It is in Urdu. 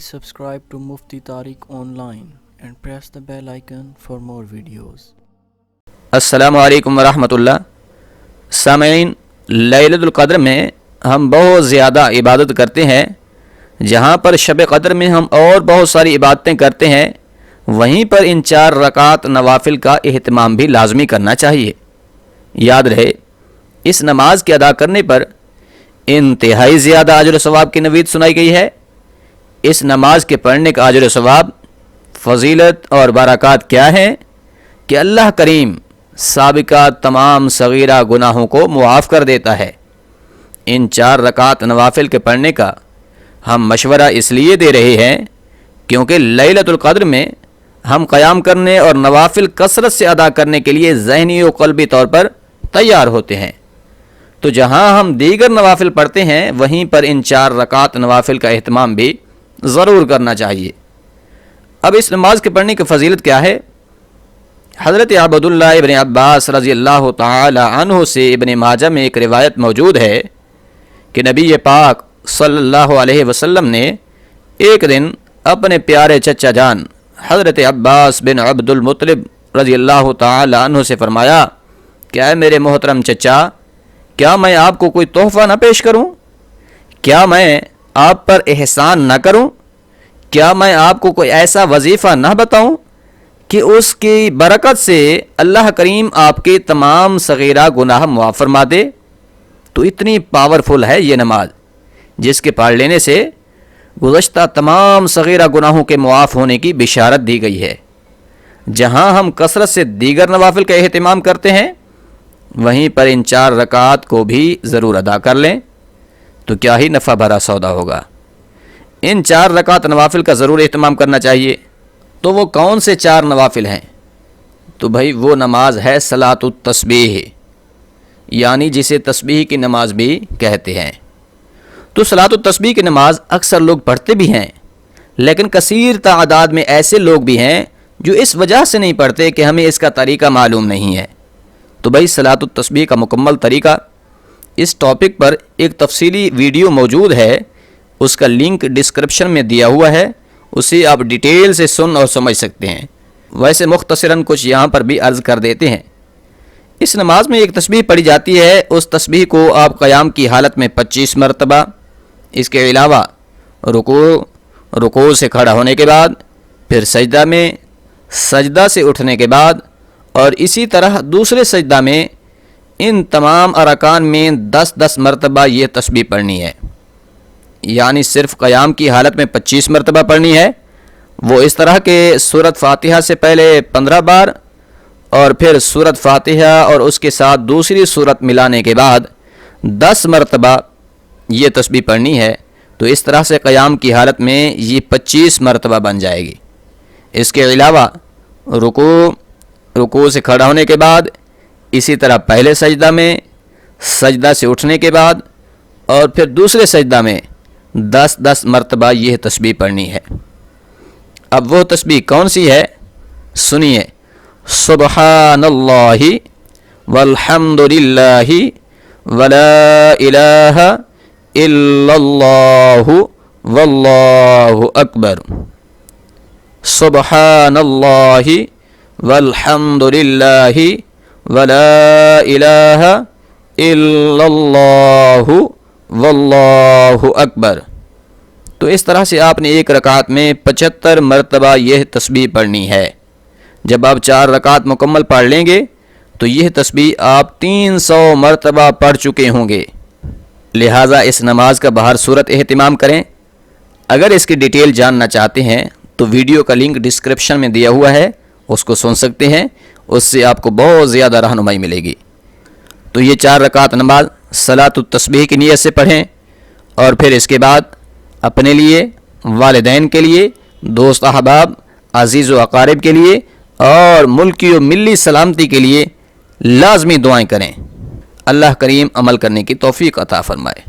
Subscribe to Mufti Tariq Online and press the bell icon for more videos. السلام علیکم ورحمۃ اللہ۔ سامعین، لیلۃ القدر میں ہم بہت زیادہ عبادت کرتے ہیں۔ جہاں پر شب قدر میں ہم اور بہت ساری عبادتیں کرتے ہیں، وہیں پر ان 4 رکعت نوافل کا اہتمام بھی لازمی کرنا چاہیے۔ یاد رہے، اس نماز کے ادا کرنے پر انتہائی زیادہ اجر و ثواب کی نوید سنائی گئی ہے۔ اس نماز کے پڑھنے کا اجر و ثواب، فضیلت اور برکات کیا ہیں کہ اللہ کریم سابقہ تمام صغیرہ گناہوں کو معاف کر دیتا ہے۔ ان 4 رکعت نوافل کے پڑھنے کا ہم مشورہ اس لیے دے رہے ہیں کیونکہ لیلۃ القدر میں ہم قیام کرنے اور نوافل کثرت سے ادا کرنے کے لیے ذہنی و قلبی طور پر تیار ہوتے ہیں۔ تو جہاں ہم دیگر نوافل پڑھتے ہیں، وہیں پر ان 4 رکعت نوافل کا اہتمام بھی ضرور کرنا چاہیے۔ اب اس نماز کے پڑھنے کی فضیلت کیا ہے؟ حضرت عبداللہ ابن عباس رضی اللہ تعالی عنہ سے ابن ماجہ میں ایک روایت موجود ہے کہ نبی پاک صلی اللہ علیہ وسلم نے ایک دن اپنے پیارے چچا جان حضرت عباس بن عبد المطلب رضی اللہ تعالی عنہ سے فرمایا کہ اے میرے محترم چچا، کیا میں آپ کو کوئی تحفہ نہ پیش کروں؟ کیا میں آپ پر احسان نہ کروں؟ کیا میں آپ کو کوئی ایسا وظیفہ نہ بتاؤں کہ اس کی برکت سے اللہ کریم آپ کے تمام صغیرہ گناہ معاف فرما دے؟ تو اتنی پاورفل ہے یہ نماز، جس کے پڑھ لینے سے گزشتہ تمام صغیرہ گناہوں کے معاف ہونے کی بشارت دی گئی ہے۔ جہاں ہم کثرت سے دیگر نوافل کا اہتمام کرتے ہیں، وہیں پر ان 4 رکعات کو بھی ضرور ادا کر لیں تو کیا ہی نفع بھرا سودا ہوگا۔ ان 4 رکعت نوافل کا ضرور اہتمام کرنا چاہیے۔ تو وہ کون سے 4 نوافل ہیں؟ تو بھائی وہ نماز ہے صلاۃ التسبیح، یعنی جسے تسبیح کی نماز بھی کہتے ہیں۔ تو صلاۃ التسبیح کی نماز اکثر لوگ پڑھتے بھی ہیں، لیکن کثیر تعداد میں ایسے لوگ بھی ہیں جو اس وجہ سے نہیں پڑھتے کہ ہمیں اس کا طریقہ معلوم نہیں ہے۔ تو بھائی صلاۃ التسبیح کا مکمل طریقہ، اس ٹاپک پر ایک تفصیلی ویڈیو موجود ہے، اس کا لنک ڈسکرپشن میں دیا ہوا ہے، اسے آپ ڈیٹیل سے سن اور سمجھ سکتے ہیں۔ ویسے مختصراً کچھ یہاں پر بھی عرض کر دیتے ہیں۔ اس نماز میں ایک تسبیح پڑھی جاتی ہے، اس تسبیح کو آپ قیام کی حالت میں 25 مرتبہ، اس کے علاوہ رکوع سے کھڑا ہونے کے بعد، پھر سجدہ میں، سجدہ سے اٹھنے کے بعد، اور اسی طرح دوسرے سجدہ میں، ان تمام ارکان میں 10 مرتبہ یہ تسبیح پڑھنی ہے۔ یعنی صرف قیام کی حالت میں 25 مرتبہ پڑھنی ہے، وہ اس طرح کہ سورۃ فاتحہ سے پہلے 15 بار، اور پھر سورۃ فاتحہ اور اس کے ساتھ دوسری سورت ملانے کے بعد 10 مرتبہ یہ تسبیح پڑھنی ہے۔ تو اس طرح سے قیام کی حالت میں یہ 25 مرتبہ بن جائے گی۔ اس کے علاوہ رکوع سے کھڑا ہونے کے بعد، اسی طرح پہلے سجدہ میں، سجدہ سے اٹھنے کے بعد، اور پھر دوسرے سجدہ میں 10 مرتبہ یہ تسبیح پڑھنی ہے۔ اب وہ تسبیح کون سی ہے؟ سنیے، سبحان اللہ والحمد للہ ولا الہ الا اللہ واللہ اکبر۔ سبحان اللہ والحمد للہ ولا الہ الا اللہ واللہ اکبر۔ تو اس طرح سے آپ نے ایک رکعت میں 75 مرتبہ یہ تسبیح پڑھنی ہے۔ جب آپ 4 رکعت مکمل پڑھ لیں گے تو یہ تسبیح آپ 300 مرتبہ پڑھ چکے ہوں گے۔ لہٰذا اس نماز کا بہر صورت اہتمام کریں۔ اگر اس کی ڈیٹیل جاننا چاہتے ہیں تو ویڈیو کا لنک ڈسکرپشن میں دیا ہوا ہے، اس کو سن سکتے ہیں، اس سے آپ کو بہت زیادہ رہنمائی ملے گی۔ تو یہ 4 رکعت نماز صلاۃ التسبیح کی نیت سے پڑھیں، اور پھر اس کے بعد اپنے لیے، والدین کے لیے، دوست احباب، عزیز و اقارب کے لیے، اور ملکی و ملی سلامتی کے لیے لازمی دعائیں کریں۔ اللہ کریم عمل کرنے کی توفیق عطا فرمائے۔